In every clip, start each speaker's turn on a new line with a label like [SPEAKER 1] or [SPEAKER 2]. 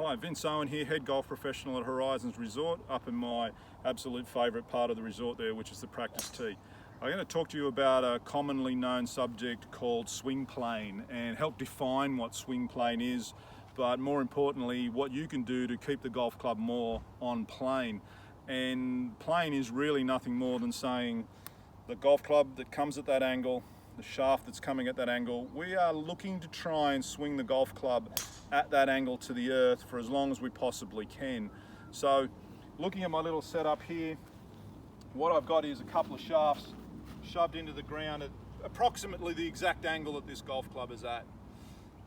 [SPEAKER 1] Hi, Vince Owen here, head golf professional at Horizons Resort, up in my absolute favourite part of the resort there, which is the practice tee. I'm going to talk to you about a commonly known subject called swing plane and help define what swing plane is, but more importantly, what you can do to keep the golf club more on plane. And plane is really nothing more than saying the golf club that comes at that angle, the shaft that's coming at that angle, we are looking to try and swing the golf club at that angle to the earth for as long as we possibly can. So looking at my little setup here, what I've got is a couple of shafts shoved into the ground at approximately the exact angle that this golf club is at.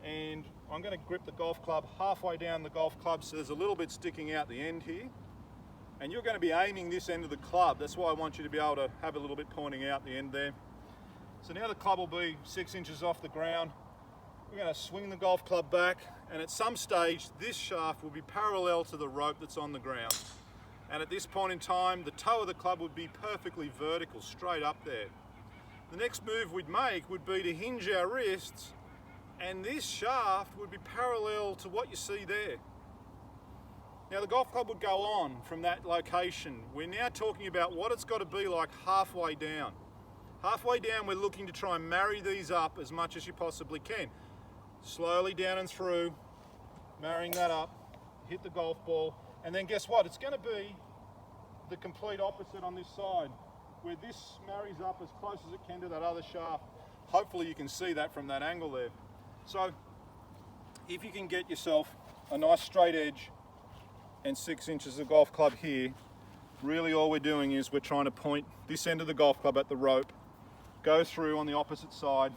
[SPEAKER 1] And I'm going to grip the golf club halfway down the golf club, so there's a little bit sticking out the end here. And you're going to be aiming this end of the club. That's why I want you to be able to have a little bit pointing out the end there. So now the club will be 6 inches off the ground. We're going to swing the golf club back, and at some stage this shaft will be parallel to the rope that's on the ground. And at this point in time, the toe of the club would be perfectly vertical, straight up there. The next move we'd make would be to hinge our wrists, and this shaft would be parallel to what you see there. Now the golf club would go on from that location. We're now talking about what it's got to be like halfway down. Halfway down, we're looking to try and marry these up as much as you possibly can. Slowly down and through, marrying that up, hit the golf ball, and then guess what? It's going to be the complete opposite on this side, where this marries up as close as it can to that other shaft. Hopefully you can see that from that angle there. So if you can get yourself a nice straight edge and 6 inches of golf club here, really all we're doing is we're trying to point this end of the golf club at the rope, go through on the opposite side,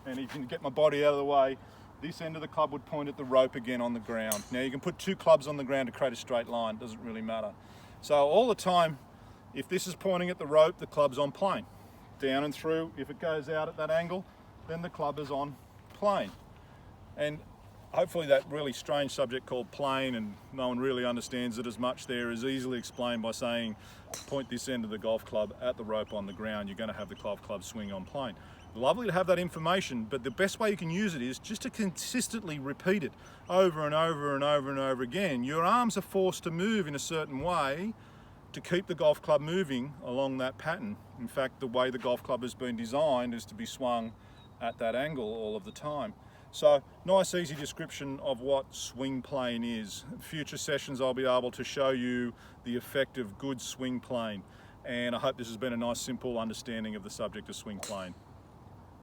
[SPEAKER 1] and if you can get my body out of the way, this end of the club would point at the rope again on the ground. Now you can put two clubs on the ground to create a straight line, doesn't really matter. So all the time, if this is pointing at the rope, the club's on plane. Down and through, if it goes out at that angle, then the club is on plane. And hopefully that really strange subject called plane, and no one really understands it as much there, is easily explained by saying point this end of the golf club at the rope on the ground. You're going to have the golf club swing on plane. Lovely to have that information, but the best way you can use it is just to consistently repeat it over and over and over and over again. Your arms are forced to move in a certain way to keep the golf club moving along that pattern. In fact, the way the golf club has been designed is to be swung at that angle all of the time. So, nice easy description of what swing plane is. In future sessions I'll be able to show you the effect of good swing plane, and I hope this has been a nice simple understanding of the subject of swing plane.